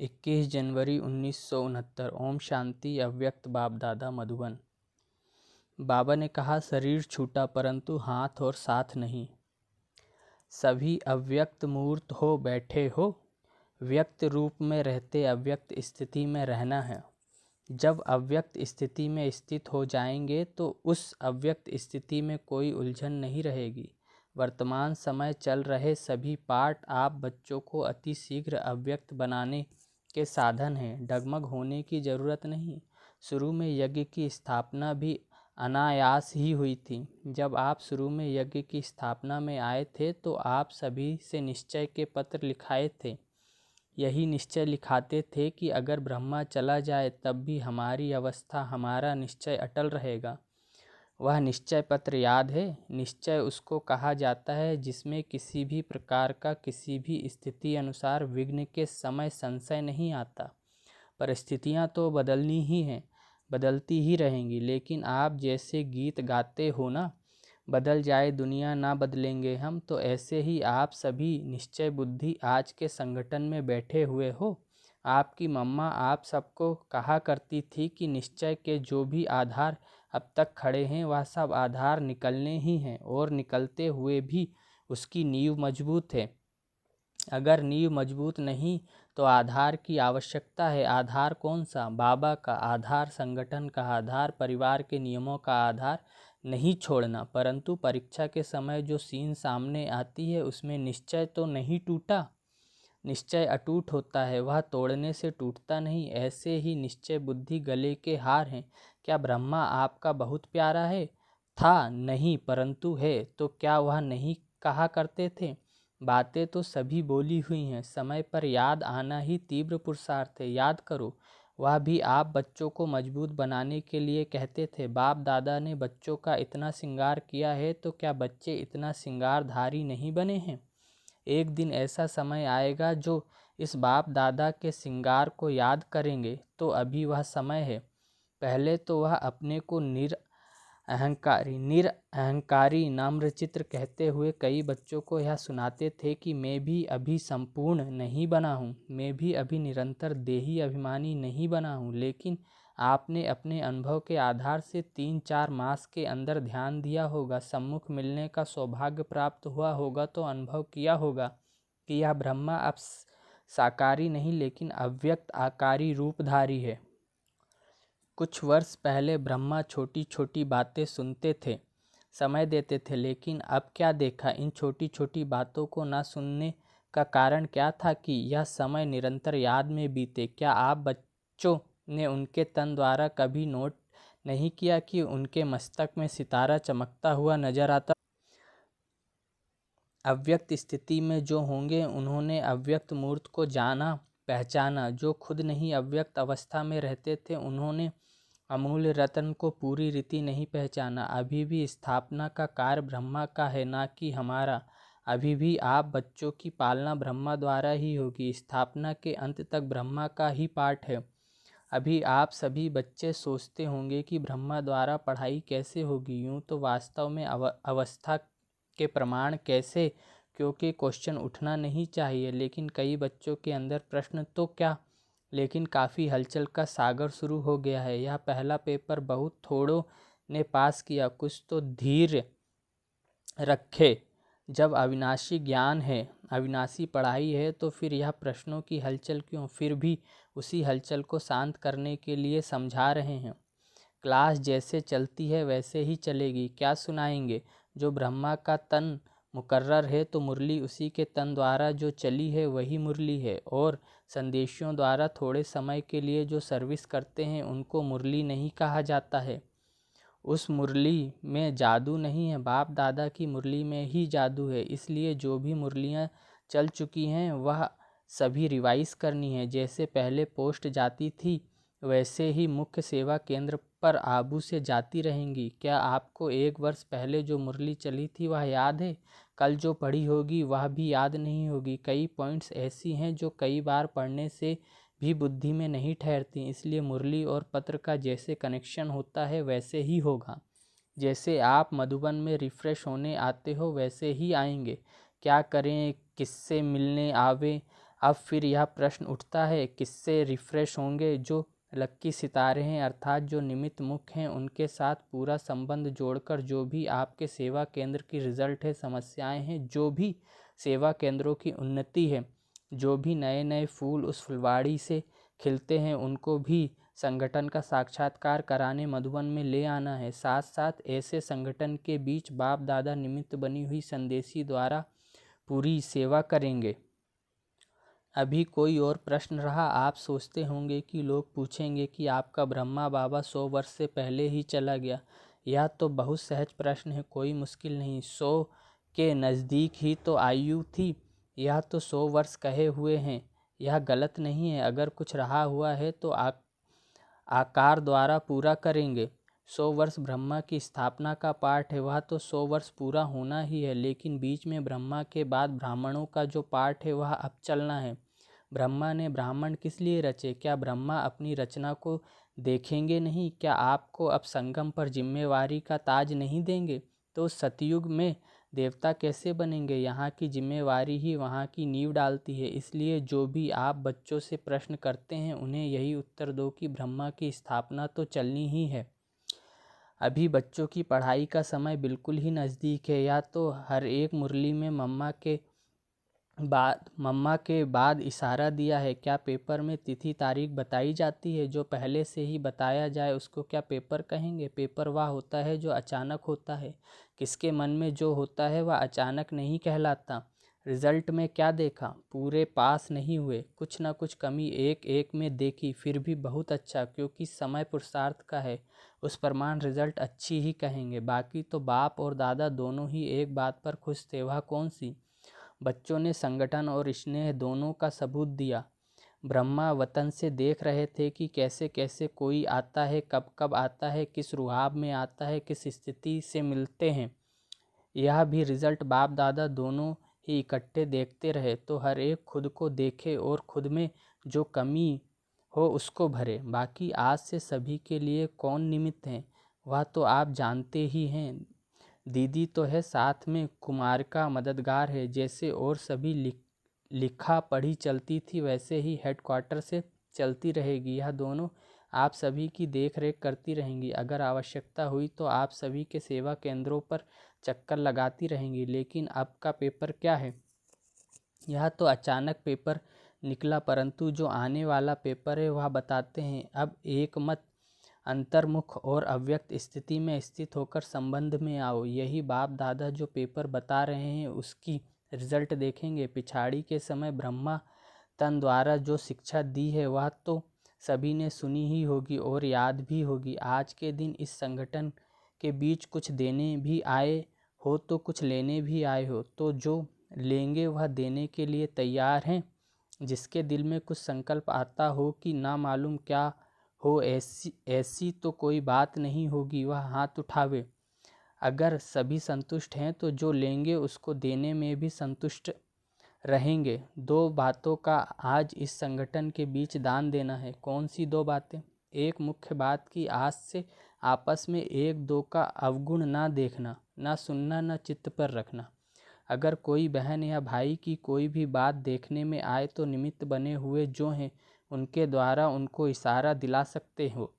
21 जनवरी 1969। ओम शांति। अव्यक्त बाप दादा मधुबन। बाबा ने कहा, शरीर छूटा परंतु हाथ और साथ नहीं। सभी अव्यक्त मूर्त हो बैठे हो, व्यक्त रूप में रहते अव्यक्त स्थिति में रहना है। जब अव्यक्त स्थिति में स्थित हो जाएंगे तो उस अव्यक्त स्थिति में कोई उलझन नहीं रहेगी। वर्तमान समय चल रहे सभी पाठ आप बच्चों को अति शीघ्र अव्यक्त बनाने के साधन हैं। डगमग होने की ज़रूरत नहीं। शुरू में यज्ञ की स्थापना भी अनायास ही हुई थी। जब आप शुरू में यज्ञ की स्थापना में आए थे तो आप सभी से निश्चय के पत्र लिखाए थे। यही निश्चय लिखाते थे कि अगर ब्रह्मा चला जाए तब भी हमारी अवस्था, हमारा निश्चय अटल रहेगा। वह निश्चय पत्र याद है? निश्चय उसको कहा जाता है जिसमें किसी भी प्रकार का किसी भी स्थिति अनुसार विघ्न के समय संशय नहीं आता। परिस्थितियाँ तो बदलनी ही हैं, बदलती ही रहेंगी, लेकिन आप जैसे गीत गाते हो ना, बदल जाए दुनिया ना बदलेंगे हम, तो ऐसे ही आप सभी निश्चय बुद्धि आज के संगठन में बैठे हुए हो। आपकी मम्मा आप सबको कहा करती थी कि निश्चय के जो भी आधार अब तक खड़े हैं वह सब आधार निकलने ही हैं, और निकलते हुए भी उसकी नींव मजबूत है। अगर नींव मजबूत नहीं तो आधार की आवश्यकता है। आधार कौन सा? बाबा का आधार, संगठन का आधार, परिवार के नियमों का आधार नहीं छोड़ना। परंतु परीक्षा के समय जो सीन सामने आती है उसमें निश्चय तो नहीं टूटा। निश्चय अटूट होता है, वह तोड़ने से टूटता नहीं। ऐसे ही निश्चय बुद्धि गले के हार हैं। क्या ब्रह्मा आपका बहुत प्यारा है? था नहीं, परंतु है तो क्या वह नहीं कहा करते थे? बातें तो सभी बोली हुई हैं। समय पर याद आना ही तीव्र पुरुषार्थ है। याद करो। वह भी आप बच्चों को मजबूत बनाने के लिए कहते थे। बाप दादा ने बच्चों का इतना श्रृंगार किया है तो क्या बच्चे इतना श्रृंगारधारी नहीं बने हैं? एक दिन ऐसा समय आएगा जो इस बाप दादा के श्रृंगार को याद करेंगे। तो अभी वह समय है। पहले तो वह अपने को निरअहंकारी नम्रचित्त कहते हुए कई बच्चों को यह सुनाते थे कि मैं भी अभी संपूर्ण नहीं बना हूँ, मैं भी अभी निरंतर देही अभिमानी नहीं बना हूँ। लेकिन आपने अपने अनुभव के आधार से 3-4 मास के अंदर ध्यान दिया होगा, सम्मुख मिलने का सौभाग्य प्राप्त हुआ होगा, तो अनुभव किया होगा कि यह ब्रह्मा अब साकारी नहीं लेकिन अव्यक्त आकारी रूपधारी है। कुछ वर्ष पहले ब्रह्मा छोटी छोटी बातें सुनते थे, समय देते थे, लेकिन अब क्या देखा? इन छोटी छोटी बातों को ना सुनने का कारण क्या था कि यह समय निरंतर याद में बीते। क्या आप बच्चों ने उनके तन द्वारा कभी नोट नहीं किया कि उनके मस्तक में सितारा चमकता हुआ नजर आता? अव्यक्त स्थिति में जो होंगे उन्होंने अव्यक्त मूर्त को जाना, पहचाना। जो खुद नहीं अव्यक्त अवस्था में रहते थे उन्होंने अमूल्य रत्न को पूरी रीति नहीं पहचाना। अभी भी स्थापना का कार्य ब्रह्मा का है, ना कि हमारा। अभी भी आप बच्चों की पालना ब्रह्मा द्वारा ही होगी। स्थापना के अंत तक ब्रह्मा का ही पाठ है। अभी आप सभी बच्चे सोचते होंगे कि ब्रह्मा द्वारा पढ़ाई कैसे होगी। यूँ तो वास्तव में अवस्था के प्रमाण कैसे, क्योंकि क्वेश्चन उठना नहीं चाहिए, लेकिन कई बच्चों के अंदर प्रश्न तो क्या, लेकिन काफ़ी हलचल का सागर शुरू हो गया है। यह पहला पेपर बहुत थोड़ों ने पास किया। कुछ तो धैर्य रखे। जब अविनाशी ज्ञान है, अविनाशी पढ़ाई है, तो फिर यह प्रश्नों की हलचल क्यों? फिर भी उसी हलचल को शांत करने के लिए समझा रहे हैं। क्लास जैसे चलती है वैसे ही चलेगी। क्या सुनाएंगे? जो ब्रह्मा का तन मुकर्रर है तो मुरली उसी के तन द्वारा जो चली है वही मुरली है, और संदेशियों द्वारा थोड़े समय के लिए जो सर्विस करते हैं उनको मुरली नहीं कहा जाता है। उस मुरली में जादू नहीं है, बाप दादा की मुरली में ही जादू है। इसलिए जो भी मुरलियाँ चल चुकी हैं वह सभी रिवाइज करनी है। जैसे पहले पोस्ट जाती थी वैसे ही मुख्य सेवा केंद्र पर आबू से जाती रहेंगी। क्या आपको 1 वर्ष पहले जो मुरली चली थी वह याद है? कल जो पढ़ी होगी वह भी याद नहीं होगी। कई पॉइंट्स ऐसी हैं जो कई बार पढ़ने से भी बुद्धि में नहीं ठहरती। इसलिए मुरली और पत्र का जैसे कनेक्शन होता है वैसे ही होगा। जैसे आप मधुबन में रिफ़्रेश होने आते हो वैसे ही आएंगे। क्या करें, किससे मिलने आवे? अब फिर यह प्रश्न उठता है, किससे रिफ्रेश होंगे? जो लक्की सितारे हैं अर्थात जो निमित्त मुख्य हैं, उनके साथ पूरा संबंध जोड़कर जो भी आपके सेवा केंद्र की रिजल्ट है, समस्याएं हैं, जो भी सेवा केंद्रों की उन्नति है, जो भी नए नए फूल उस फुलवाड़ी से खिलते हैं, उनको भी संगठन का साक्षात्कार कराने मधुबन में ले आना है। साथ साथ ऐसे संगठन के बीच बाप दादा निमित्त बनी हुई संदेशी द्वारा पूरी सेवा करेंगे। अभी कोई और प्रश्न रहा? आप सोचते होंगे कि लोग पूछेंगे कि आपका ब्रह्मा बाबा 100 वर्ष से पहले ही चला गया। यह तो बहुत सहज प्रश्न है, कोई मुश्किल नहीं। 100 के नज़दीक ही तो आयु थी। यह तो 100 वर्ष कहे हुए हैं, यह गलत नहीं है। अगर कुछ रहा हुआ है तो आकार द्वारा पूरा करेंगे। 100 वर्ष ब्रह्मा की स्थापना का पाठ है, वह तो 100 वर्ष पूरा होना ही है। लेकिन बीच में ब्रह्मा के बाद ब्राह्मणों का जो पाठ है वह अब चलना है। ब्रह्मा ने ब्राह्मण किस लिए रचे? क्या ब्रह्मा अपनी रचना को देखेंगे नहीं? क्या आपको अब संगम पर जिम्मेवारी का ताज नहीं देंगे? तो सतयुग में देवता कैसे बनेंगे? यहाँ की जिम्मेवारी ही वहाँ की नींव डालती है। इसलिए जो भी आप बच्चों से प्रश्न करते हैं उन्हें यही उत्तर दो कि ब्रह्मा की स्थापना तो चलनी ही है। अभी बच्चों की पढ़ाई का समय बिल्कुल ही नज़दीक है। या तो हर एक मुरली में मम्मा के बाद इशारा दिया है। क्या पेपर में तिथि तारीख बताई जाती है? जो पहले से ही बताया जाए उसको क्या पेपर कहेंगे? पेपर वह होता है जो अचानक होता है। किसके मन में जो होता है वह अचानक नहीं कहलाता। रिजल्ट में क्या देखा? पूरे पास नहीं हुए, कुछ ना कुछ कमी एक एक में देखी, फिर भी बहुत अच्छा, क्योंकि समय पुरुषार्थ का है। उस प्रमाण रिजल्ट अच्छी ही कहेंगे। बाकी तो बाप और दादा दोनों ही एक बात पर खुश थे, वह कौन सी? बच्चों ने संगठन और स्नेह दोनों का सबूत दिया। ब्रह्मा वतन से देख रहे थे कि कैसे कैसे कोई आता है, कब कब आता है, किस रुहाब में आता है, किस स्थिति से मिलते हैं। यह भी रिजल्ट बाप दादा दोनों ही इकट्ठे देखते रहे तो हर एक खुद को देखे और खुद में जो कमी हो उसको भरे। बाकी आज से सभी के लिए कौन निमित्त है वह तो आप जानते ही हैं। दीदी तो है, साथ में कुमार का मददगार है। जैसे और सभी लिखा पढ़ी चलती थी वैसे ही हेडक्वार्टर से चलती रहेगी। यह दोनों आप सभी की देख रेख करती रहेंगी। अगर आवश्यकता हुई तो आप सभी के सेवा केंद्रों पर चक्कर लगाती रहेंगी। लेकिन अब का पेपर क्या है? यह तो अचानक पेपर निकला, परंतु जो आने वाला पेपर है वह बताते हैं। अब एक मत अंतर्मुख और अव्यक्त स्थिति में स्थित होकर संबंध में आओ। यही बाप दादा जो पेपर बता रहे हैं उसकी रिजल्ट देखेंगे। पिछाड़ी के समय ब्रह्मा तन द्वारा जो शिक्षा दी है वह तो सभी ने सुनी ही होगी और याद भी होगी। आज के दिन इस संगठन के बीच कुछ देने भी आए हो तो कुछ लेने भी आए हो, तो जो लेंगे वह देने के लिए तैयार हैं। जिसके दिल में कुछ संकल्प आता हो कि ना मालूम क्या हो, ऐसी तो कोई बात नहीं होगी, वह हाथ उठावे। अगर सभी संतुष्ट हैं तो जो लेंगे उसको देने में भी संतुष्ट रहेंगे। 2 बातों का आज इस संगठन के बीच दान देना है। कौन सी 2 बातें? एक मुख्य बात कि आज से आपस में एक दो का अवगुण ना देखना, ना सुनना, ना चित्त पर रखना। अगर कोई बहन या भाई की कोई भी बात देखने में आए तो निमित्त बने हुए जो हैं उनके द्वारा उनको इशारा दिला सकते हो।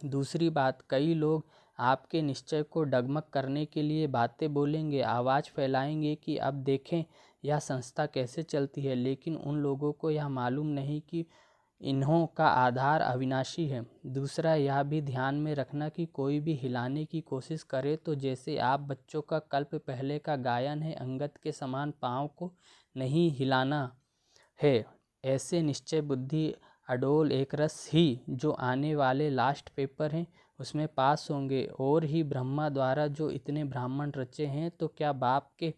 दूसरी बात, कई लोग आपके निश्चय को डगमग करने के लिए बातें बोलेंगे, आवाज़ फैलाएंगे कि अब देखें यह संस्था कैसे चलती है, लेकिन उन लोगों को यह मालूम नहीं कि इन्हों का आधार अविनाशी है। दूसरा, यह भी ध्यान में रखना कि कोई भी हिलाने की कोशिश करे तो जैसे आप बच्चों का कल्प पहले का गायन है, अंगद के समान पाँव को नहीं हिलाना है। ऐसे निश्चय बुद्धि अडोल एक रस ही जो आने वाले लास्ट पेपर हैं उसमें पास होंगे। और ही ब्रह्मा द्वारा जो इतने ब्राह्मण रचे हैं, तो क्या बाप के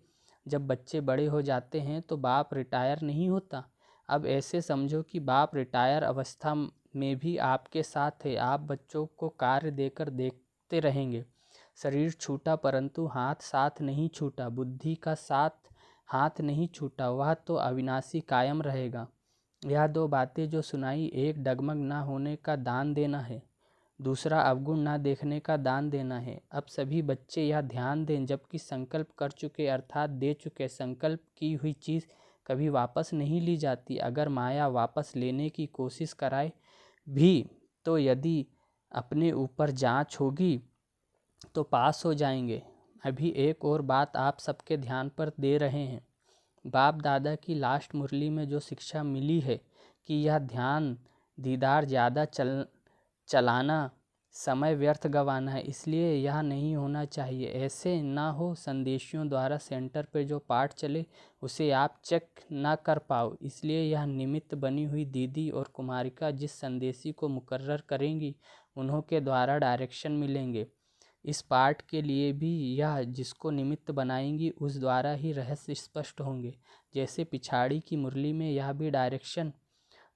जब बच्चे बड़े हो जाते हैं तो बाप रिटायर नहीं होता? अब ऐसे समझो कि बाप रिटायर अवस्था में भी आपके साथ है। आप बच्चों को कार्य देकर देखते रहेंगे। शरीर छूटा परंतु हाथ साथ नहीं छूटा, बुद्धि का साथ हाथ नहीं छूटा, वह तो अविनाशी कायम रहेगा। यह 2 बातें जो सुनाई, एक डगमग ना होने का दान देना है, दूसरा अवगुण ना देखने का दान देना है। अब सभी बच्चे यह ध्यान दें, जबकि संकल्प कर चुके अर्थात दे चुके, संकल्प की हुई चीज़ कभी वापस नहीं ली जाती। अगर माया वापस लेने की कोशिश कराए भी तो यदि अपने ऊपर जांच होगी तो पास हो जाएंगे। अभी एक और बात आप सबके ध्यान पर दे रहे हैं। बाप दादा की लास्ट मुरली में जो शिक्षा मिली है कि यह ध्यान दीदार ज़्यादा चलाना समय व्यर्थ गंवाना है, इसलिए यह नहीं होना चाहिए। ऐसे ना हो संदेशियों द्वारा सेंटर पर जो पाठ चले उसे आप चेक ना कर पाओ, इसलिए यह निमित्त बनी हुई दीदी और कुमारिका जिस संदेशी को मुकर्रर करेंगी उन्हों के द्वारा डायरेक्शन मिलेंगे। इस पाठ के लिए भी यह जिसको निमित्त बनाएंगी उस द्वारा ही रहस्य स्पष्ट होंगे। जैसे पिछाड़ी की मुरली में यह भी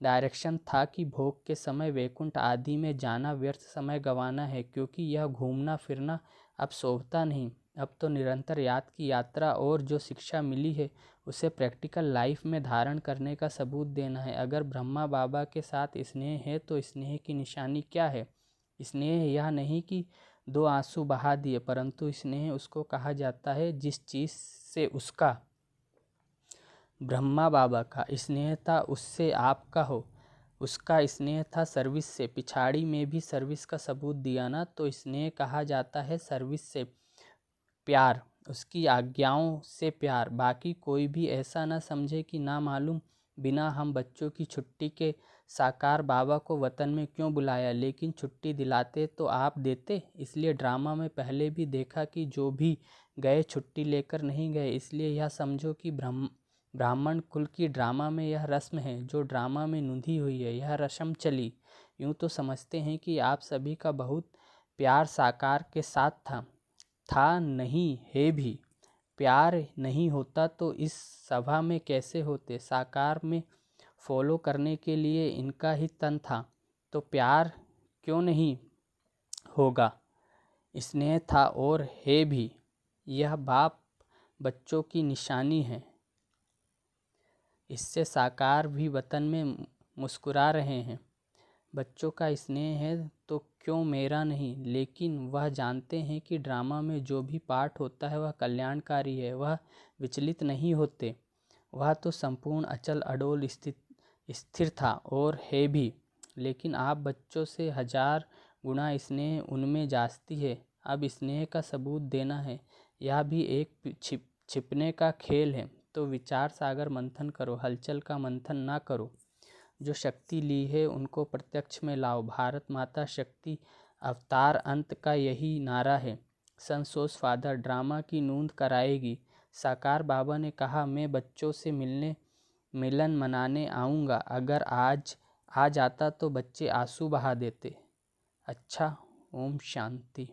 डायरेक्शन था कि भोग के समय वैकुंठ आदि में जाना व्यर्थ समय गंवाना है, क्योंकि यह घूमना फिरना अब शोभता नहीं। अब तो निरंतर याद की यात्रा और जो शिक्षा मिली है उसे प्रैक्टिकल लाइफ में धारण करने का सबूत देना है। अगर ब्रह्मा बाबा के साथ स्नेह है तो स्नेह की निशानी क्या है? स्नेह यह नहीं कि 2 आंसू बहा दिए, परंतु स्नेह उसको कहा जाता है जिस चीज़ से उसका ब्रह्मा बाबा का स्नेह था उससे आपका हो। उसका स्नेह था सर्विस से। पिछाड़ी में भी सर्विस का सबूत दिया ना, तो स्नेह कहा जाता है सर्विस से प्यार, उसकी आज्ञाओं से प्यार। बाकी कोई भी ऐसा ना समझे कि ना मालूम बिना हम बच्चों की छुट्टी के साकार बाबा को वतन में क्यों बुलाया, लेकिन छुट्टी दिलाते तो आप देते। इसलिए ड्रामा में पहले भी देखा कि जो भी गए छुट्टी लेकर नहीं गए। इसलिए यह समझो कि ब्राह्मण कुल की ड्रामा में यह रस्म है जो ड्रामा में नूंधी हुई है, यह रस्म चली। यूँ तो समझते हैं कि आप सभी का बहुत प्यार साकार के साथ था नहीं है भी। प्यार नहीं होता तो इस सभा में कैसे होते? साकार में फॉलो करने के लिए इनका ही तन था, तो प्यार क्यों नहीं होगा? स्नेह था और है भी। यह बाप बच्चों की निशानी है। इससे साकार भी वतन में मुस्कुरा रहे हैं। बच्चों का स्नेह है तो क्यों मेरा नहीं? लेकिन वह जानते हैं कि ड्रामा में जो भी पाठ होता है वह कल्याणकारी है, वह विचलित नहीं होते। वह तो संपूर्ण अचल अडोल स्थिर था और है भी। लेकिन आप बच्चों से 1000 गुना स्नेह उनमें जास्ती है। अब स्नेह का सबूत देना है, यह भी एक छिपने का खेल है। तो विचार सागर मंथन करो, हलचल का मंथन ना करो। जो शक्ति ली है उनको प्रत्यक्ष में लाओ। भारत माता शक्ति अवतार अंत का यही नारा है। संसोस फादर ड्रामा की नूंद कराएगी। साकार बाबा ने कहा मैं बच्चों से मिलन मनाने आऊँगा। अगर आज आ जाता तो बच्चे आंसू बहा देते। अच्छा, ओम शांति।